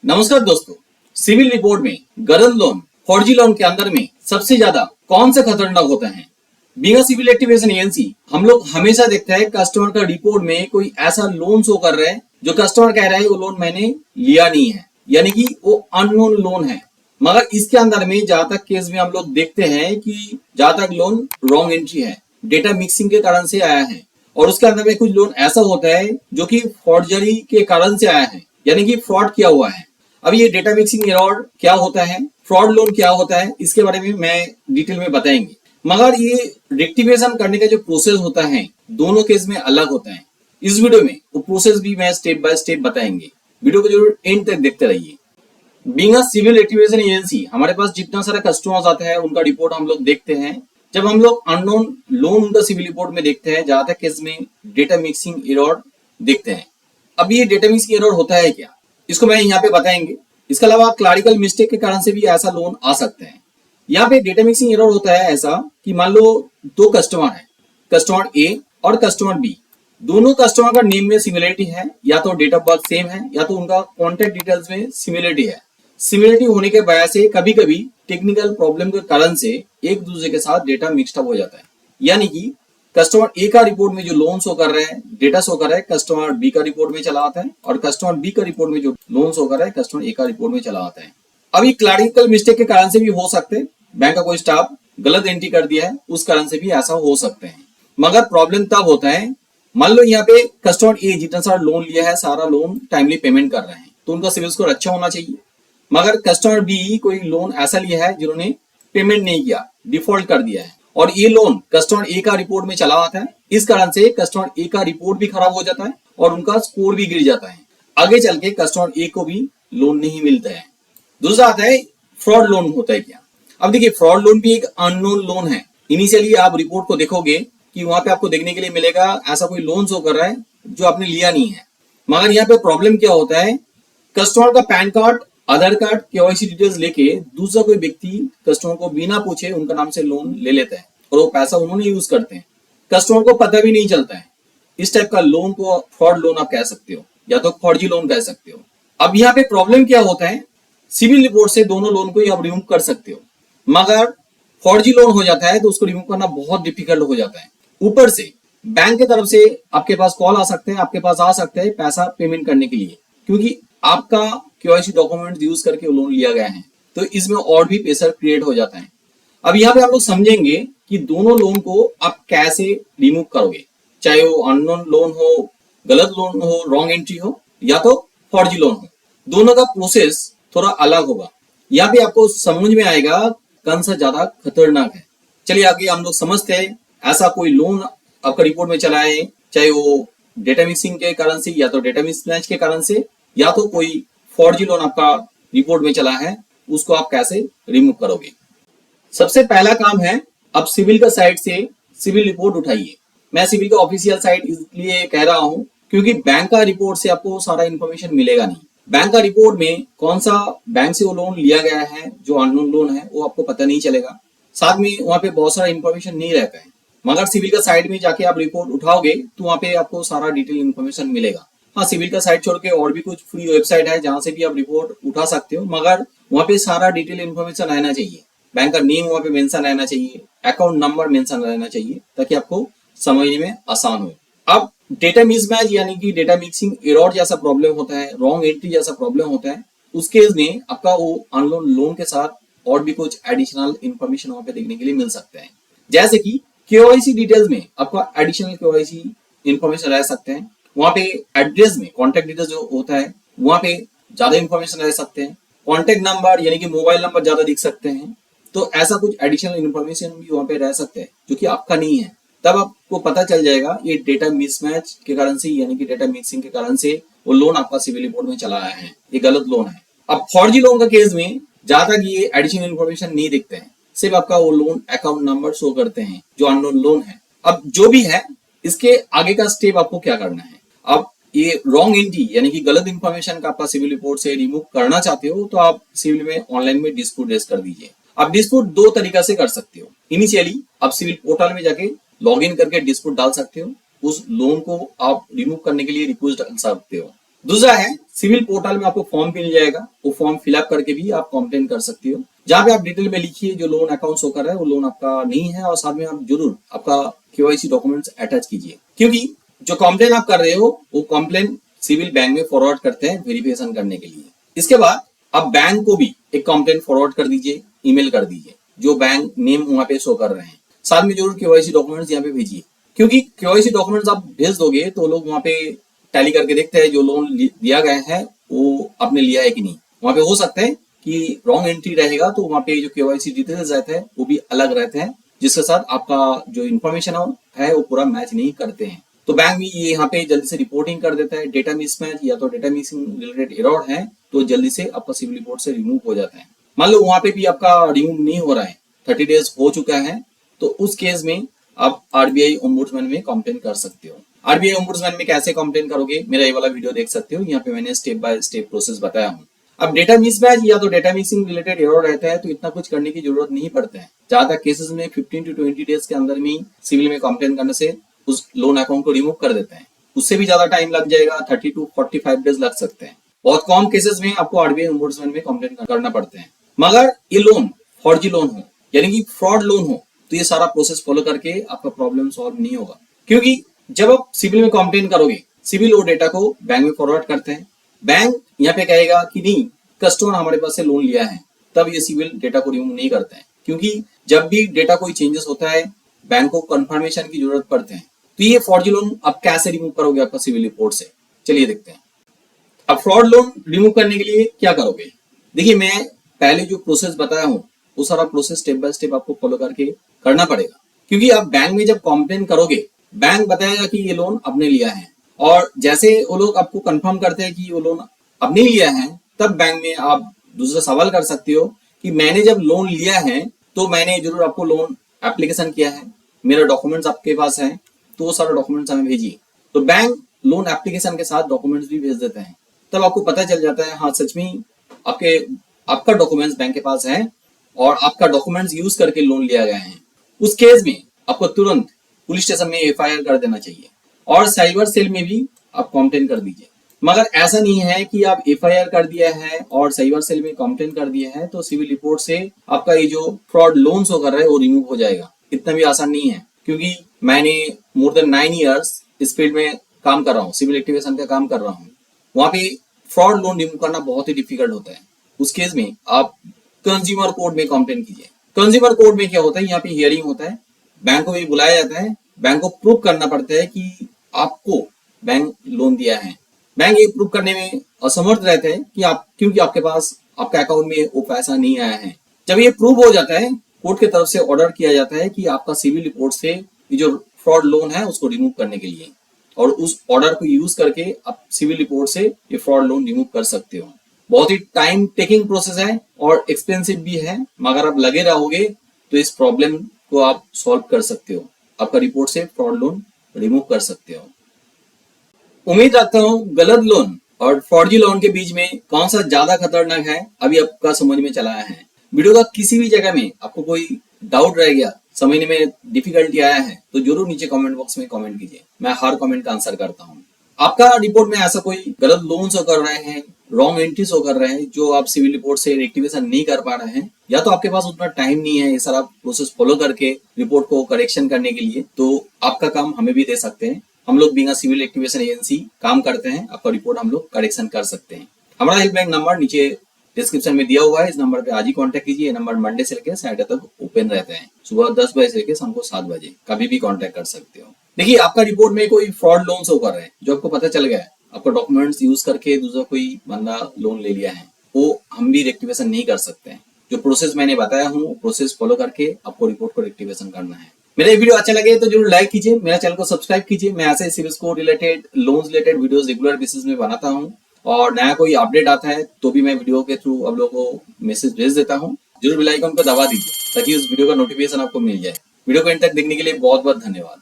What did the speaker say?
नमस्कार दोस्तों, civil report में गलत लोन, फर्जी लोन के अंदर में सबसे ज्यादा कौन से खतरनाक होते हैं? Being a civil activation agency, हम लोग हमेशा देखते हैं कस्टमर का रिपोर्ट में कोई ऐसा लोन शो कर रहा है जो कस्टमर कह रहा है वो लोन मैंने लिया नहीं है, यानी कि वो अननोन लोन है। मगर इसके अंदर में जहां तक केस में हम लोग देखते हैं कि जहां तक लोन रॉन्ग एंट्री है, डेटा मिक्सिंग के कारण से आया है, और उसके अंदर में कुछ लोन ऐसा होता है जो कि फॉर्जरी के कारण से आया है, यानी कि फ्रॉड किया हुआ है। अब ये डेटा मिक्सिंग एरर क्या होता है, फ्रॉड लोन क्या होता है, इसके बारे में मैं डिटेल में बताएंगे। मगर ये रेक्टिफिकेशन करने का जो प्रोसेस होता है दोनों केस में अलग होता है। इस वीडियो में वो प्रोसेस भी मैं स्टेप बाय स्टेप बताएंगे। वीडियो को जरूर एंड तक देखते रहिए। Being a civil rectification agency, हमारे पास जितना सारा कस्टमर्स आते हैं उनका रिपोर्ट हम लोग देखते हैं। जब हम लोग अननोन लोन उनका सिविल रिपोर्ट में देखते हैं, ज्यादा केस में डेटा मिक्सिंग एरर देखते हैं। अब ये डेटा मिक्सिंग एरर होता है क्या, इसको मैं यहाँ पे बताएंगे। इसके अलावा क्लरिकल मिस्टेक के कारण से भी ऐसा लोन आ सकते हैं। यहाँ पे डेटा मिक्सिंग एरर होता है ऐसा कि मान लो दो कस्टमर है, कस्टमर ए और कस्टमर बी। दोनों कस्टमर का नेम में सिमिलरिटी है, या तो डेट ऑफ बर्थ सेम है या तो उनका कॉन्टेक्ट डिटेल्स में सिमिलरिटी है। सिमिलरिटी होने के वजह से कभी कभी टेक्निकल प्रॉब्लम के कारण से एक दूसरे के साथ डेटा मिक्सड अप हो जाता है। यानी कि कस्टमर ए का रिपोर्ट में जो लोन शो कर रहे हैं, डेटा शो कर रहा है, कस्टमर बी का रिपोर्ट में चला आता है, और कस्टमर बी का रिपोर्ट में जो लोन शो कर रहा है कस्टमर ए का रिपोर्ट में चला आता है। अब ये क्लरिकल मिस्टेक के कारण से भी हो सकते हैं, बैंक का कोई स्टाफ गलत एंट्री कर दिया है उस कारण से भी ऐसा हो सकते हैं। मगर प्रॉब्लम तब होता है, मान लो यहाँ पे कस्टमर ए जितना सारा लोन लिया है सारा लोन टाइमली पेमेंट कर रहे हैं तो उनका सिविल स्कोर अच्छा होना चाहिए। मगर कस्टमर बी कोई लोन ऐसा लिया है जिन्होंने पेमेंट नहीं किया, डिफॉल्ट कर दिया है, और ये लोन कस्टमर ए का रिपोर्ट में चला आता है। इस कारण से कस्टमर ए का रिपोर्ट भी खराब हो जाता है और उनका स्कोर भी गिर जाता है। आगे चल के कस्टमर ए को भी लोन नहीं मिलता है। दूसरा आता है फ्रॉड लोन होता है क्या। अब देखिए, फ्रॉड लोन भी एक अननोन लोन है। इनिशियली आप रिपोर्ट को देखोगे कि वहां पे आपको देखने के लिए मिलेगा ऐसा कोई लोन शो कर रहा है जो आपने लिया नहीं है। मगर यहाँ पे प्रॉब्लम क्या होता है, कस्टमर का पैन कार्ड, आधार कार्ड, केवाईसी डिटेल्स लेके दूसरा कोई व्यक्ति कस्टमर को बिना पूछे उनका नाम से लोन ले लेता है और वो पैसा उन्होंने यूज करते हैं, कस्टमर को पता भी नहीं चलता है। इस टाइप का लोन को फ्रॉड लोन आप कह सकते हो या तो फर्जी लोन कह सकते हो। अब यहाँ पे प्रॉब्लम क्या होता है, सिविल रिपोर्ट से दोनों लोन को आप रिमूव कर सकते हो, मगर फर्जी लोन हो जाता है तो उसको रिमूव करना बहुत डिफिकल्ट हो जाता है। ऊपर से बैंक की तरफ से आपके पास कॉल आ सकते हैं, आपके पास आ सकते हैं पैसा पेमेंट करने के लिए, क्योंकि आपका केवाईसी डॉक्यूमेंट यूज करके लोन लिया गया है, तो इसमें और भी प्रेशर क्रिएट हो जाता है। अब यहाँ पे आप लोग समझेंगे कि दोनों लोन को आप कैसे रिमूव करोगे, चाहे वो अननोन लोन हो, गलत लोन हो, रॉन्ग एंट्री हो, या तो फर्जी लोन हो। दोनों का प्रोसेस थोड़ा अलग होगा। यहाँ पे आपको समझ में आएगा कौन सा ज्यादा खतरनाक है। चलिए आगे हम लोग समझते हैं। ऐसा कोई लोन आपका रिपोर्ट में चला है, चाहे वो डेटा मिक्सिंग के कारण से या तो डेटा मिसमैच के कारण से या तो कोई फर्जी लोन आपका रिपोर्ट में चला है, उसको आप कैसे रिमूव करोगे। सबसे पहला काम है, अब सिविल का साइट से सिविल रिपोर्ट उठाइए। मैं सिविल का ऑफिशियल साइट इसलिए कह रहा हूं क्योंकि बैंक का रिपोर्ट से आपको सारा इंफॉर्मेशन मिलेगा नहीं। बैंक का रिपोर्ट में कौन सा बैंक से वो लोन लिया गया है जो अननोन लोन है वो आपको पता नहीं चलेगा, साथ में वहां पे बहुत सारा इंफॉर्मेशन नहीं रहता है। मगर सिविल का साइट में जाके आप रिपोर्ट उठाओगे तो वहां पे आपको सारा डिटेल इंफॉर्मेशन मिलेगा। हाँ, सिविल का साइट छोड़ के और भी कुछ फ्री वेबसाइट है जहां से भी आप रिपोर्ट उठा सकते हो, मगर वहां पे सारा डिटेल इंफॉर्मेशन रहना चाहिए। बैंक का नेम वहां पे मेंशन रहना चाहिए, अकाउंट नंबर मेंशन रहना चाहिए, ताकि आपको समझने में आसान हो। अब डेटा मिसमैच यानी कि डेटा मिक्सिंग एरर जैसा प्रॉब्लम होता है, रॉन्ग एंट्री जैसा प्रॉब्लम होता है, उस केस में आपका वो अननोन लोन के साथ और भी कुछ एडिशनल इंफॉर्मेशन वहां पे देखने के लिए मिल सकते हैं। जैसे कि केवाईसी डिटेल्स में आपका एडिशनल केवाईसी इंफॉर्मेशन रह सकते हैं, वहां पे एड्रेस में कॉन्टेक्ट डिटेल्स जो होता है वहां पे ज्यादा इंफॉर्मेशन रह सकते हैं, कॉन्टेक्ट नंबर यानी कि मोबाइल नंबर ज्यादा दिख सकते हैं। तो ऐसा कुछ एडिशनल इंफॉर्मेशन भी वहां पे रह सकते हैं जो कि आपका नहीं है। तब आपको पता चल जाएगा ये डेटा मिसमैच के कारण से यानी कि डेटा मिक्सिंग के कारण से वो लोन आपका सिविल रिपोर्ट में चला आया है, ये गलत लोन है। अब फर्जी लोन का केस में जहां तक ये एडिशनल इंफॉर्मेशन नहीं दिखते हैं, सिर्फ आपका वो लोन अकाउंट नंबर शो करते हैं जो अननोन लोन है। अब जो भी है इसके आगे का स्टेप आपको क्या करना है। अब ये रॉन्ग एंट्री यानी कि गलत इंफॉर्मेशन का आपका सिविल रिपोर्ट से रिमूव करना चाहते हो तो आप सिविल में ऑनलाइन में डिस्प्यूट रेज कर दीजिए। आप डिस्प्यूट दो तरीका से कर सकते हो। इनिशियली आप सिविल पोर्टल में जाके लॉगिन करके डिस्प्यूट डाल सकते हो, उस लोन को आप रिमूव करने के लिए रिक्वेस्ट डाल सकते हो। दूसरा है सिविल पोर्टल में आपको फॉर्म मिल जाएगा, वो फॉर्म फिलअप करके भी आप कंप्लेन कर सकते हो, जहाँ पे आप डिटेल में लिखिए जो लोन अकाउंट शो कर रहा है वो लोन आपका नहीं है, और साथ में आप जरूर आपका केवाईसी डॉक्यूमेंट्स अटैच कीजिए, क्योंकि जो कंप्लेन आप कर रहे हो वो कंप्लेन सिविल बैंक में फॉरवर्ड करते हैं वेरिफिकेशन करने के लिए। इसके बाद आप बैंक को भी एक कंप्लेन फॉरवर्ड कर दीजिए, ईमेल कर दीजिए, जो बैंक नेम वहां पे शो कर रहे हैं। साथ में जरूर केवाईसी डॉक्यूमेंट्स यहाँ पे भेजिए, क्योंकि केवाईसी डॉक्यूमेंट्स आप भेज दोगे तो लोग वहां पे टैली करके देखते हैं जो लोन दिया गया है वो आपने लिया है कि नहीं। वहां पे हो सकता है कि रॉन्ग एंट्री रहेगा, तो वहां पे जो केवाईसी डिटेल्स रहते हैं वो भी अलग रहते हैं, जिसके साथ आपका जो इन्फॉर्मेशन है वो पूरा मैच नहीं करते हैं। तो बैंक भी ये यहाँ पे जल्दी से रिपोर्टिंग कर देता है। डेटा मिसमैच या तो डेटा मिसिंग रिलेटेड एरर है तो जल्दी से आपका सिविल रिपोर्ट से रिमूव हो जाता है। मान लो वहां पे भी आपका रिमूव नहीं हो रहा है, 30 डेज हो चुका है, तो उस केस में आप आरबीआई ओम्बुड्समैन में कंप्लेन कर सकते हो। आरबीआई ओम्बुड्समैन में कैसे कंप्लेन करोगे, मेरा ये वाला वीडियो देख सकते हो, यहाँ पे मैंने स्टेप बाय स्टेप प्रोसेस बताया हूँ। अब डेटा मिसमैच या तो डेटा मिसिंग रिलेटेड एरर रहता है तो इतना कुछ करने की जरूरत नहीं पड़ता है। ज्यादा केसेस में 15 to 20 डेज के अंदर में सिविल में कंप्लेन करने से उस लोन अकाउंट को रिमूव कर देते हैं। उससे भी ज्यादा टाइम लग जाएगा, 30 to 45 डेज लग सकते हैं। बहुत कम केसेस में आपको आरबीआई ओम्बुड्समैन में कंप्लेन करना पड़ते हैं। मगर ये लोन फर्जी लोन हो यानी कि फ्रॉड लोन हो तो ये सारा प्रोसेस फॉलो करके आपका प्रॉब्लम सॉल्व नहीं होगा, क्योंकि जब आप सिविल में कंप्लेन करोगे सिविल वो डेटा को बैंक में फॉरवर्ड करते हैं। बैंक यहाँ पे कहेगा कि नहीं, कस्टमर हमारे पास से लोन लिया है, तब ये सिविल डेटा को रिमूव नहीं करते हैं, क्योंकि जब भी डेटा कोई चेंजेस होता है बैंक को कंफर्मेशन की जरूरत पड़ते हैं। तो ये फर्जी लोन आप कैसे रिमूव करोगे आपका सिविल रिपोर्ट से, चलिए देखते हैं। अब फ्रॉड लोन रिमूव करने के लिए क्या करोगे, देखिए मैं पहले जो प्रोसेस बताया हूँ वो सारा प्रोसेस स्टेप बाय स्टेप आपको फॉलो करके करना पड़ेगा, क्योंकि आप बैंक में जब कंप्लेन करोगे बैंक बताएगा कि ये लोन आपने लिया है, और जैसे वो लोग आपको कंफर्म करते हैं कि वो लोन आपने लिया है, तब बैंक में आप दूसरा सवाल कर सकते हो कि मैंने जब लोन लिया है तो मैंने जरूर आपको लोन एप्लीकेशन किया है, मेरा डॉक्यूमेंट्स आपके पास है, तो वो सारा डॉक्यूमेंट्स हमें भेजिए। तो बैंक लोन एप्लीकेशन के साथ डॉक्यूमेंट्स भी भेज देते हैं, तब आपको पता चल जाता है हाँ सच में आपका डॉक्यूमेंट्स बैंक के पास है और आपका डॉक्यूमेंट्स यूज करके लोन लिया गया है। उस केस में आपको तुरंत पुलिस स्टेशन में एफआईआर कर देना चाहिए और साइबर सेल में भी आप कंप्लेन कर दीजिए। मगर ऐसा नहीं है कि आप एफआईआर कर दिया है और साइबर सेल में कंप्लेन कर दिया है तो सिविल रिपोर्ट से आपका ये जो फ्रॉड लोन शो कर रहा है वो रिमूव हो जाएगा। इतना भी आसान नहीं है, क्योंकि मैंने मोर देन 9 years इस फील्ड में काम कर रहा हूँ, सिविल एक्टिवेशन का काम कर रहा हूँ। वहां पे फ्रॉड लोन रिमूव करना बहुत ही डिफिकल्ट होता है। उस केस में आप कंज्यूमर कोर्ट में कंप्लेन कीजिए। कंज्यूमर कोर्ट में क्या होता है, यहाँ पे हियरिंग होता है, बैंक को भी बुलाया जाता है, बैंक को प्रूव करना पड़ता है कि आपको बैंक लोन दिया है। बैंक ये प्रूव करने में असमर्थ रहते हैं कि क्योंकि आपके पास आपका अकाउंट में वो पैसा नहीं आया है। जब ये प्रूव हो जाता है, कोर्ट की तरफ से ऑर्डर किया जाता है कि आपका सिविल रिपोर्ट से ये जो फ्रॉड लोन है उसको रिमूव करने के लिए, और उस ऑर्डर को यूज करके आप सिविल रिपोर्ट से ये फ्रॉड लोन रिमूव कर सकते हो। बहुत ही टाइम टेकिंग प्रोसेस है और एक्सपेंसिव भी है, मगर आप लगे रहोगे तो इस प्रॉब्लम को आप सॉल्व कर सकते हो, आपका रिपोर्ट से फ्रॉड लोन रिमूव कर सकते हो। उम्मीद रखता हूँ गलत लोन और फर्जी लोन के बीच में कौन सा ज्यादा खतरनाक है अभी आपका समझ में चला है। वीडियो का किसी भी जगह में आपको कोई डाउट रह गया, समझने में डिफिकल्टी आया है, तो जरूर नीचे कमेंट बॉक्स में कमेंट कीजिए, मैं हर कमेंट का आंसर करता हूँ। आपका रिपोर्ट में ऐसा कोई गलत लोन शो कर रहे हैं, रॉन्ग एंट्री शो कर रहे हैं जो आप सिविल रिपोर्ट से एक्टिवेशन नहीं कर पा रहे हैं, या तो आपके पास उतना टाइम नहीं है ये सारा प्रोसेस फॉलो करके रिपोर्ट को करेक्शन करने के लिए, तो आपका काम हमें भी दे सकते हैं। हम लोग बीइंग सिविल एक्टिवेशन एजेंसी काम करते हैं, आपका रिपोर्ट हम लोग करेक्शन कर सकते हैं। हमारा हेल्पलाइन नंबर नीचे डिस्क्रिप्शन में दिया हुआ है, इस नंबर पे आज ही कांटेक्ट कीजिए। ये नंबर मंडे से लेकर सैटरडे तक ओपन रहते हैं, सुबह 10 बजे से लेकर शाम को 7 बजे, कभी भी कांटेक्ट कर सकते हो। देखिए आपका रिपोर्ट में कोई फ्रॉड लोन शो कर रहे हैं जो आपको पता चल गया है, आपका डॉक्यूमेंट्स यूज करके दूसरा कोई बंदा लोन ले लिया है, वो हम भी रेक्टिवेशन नहीं कर सकते हैं। जो प्रोसेस मैंने बताया हूँ प्रोसेस फॉलो करके आपको रिपोर्ट को रेक्टिवेशन करना है। मेरा ये वीडियो अच्छा लगे तो जरूर लाइक कीजिए, मेरा चैनल को सब्सक्राइब कीजिए। मैं ऐसे civil score related loan related videos regular basis में बनाता हूँ, और नया कोई अपडेट आता है तो भी मैं वीडियो के थ्रू आप लोगों को मैसेज भेज देता हूँ। जरूर बेल आइकन को दबा दीजिए ताकि उस वीडियो का नोटिफिकेशन आपको मिल जाए। वीडियो को एंड तक देखने के लिए बहुत बहुत धन्यवाद।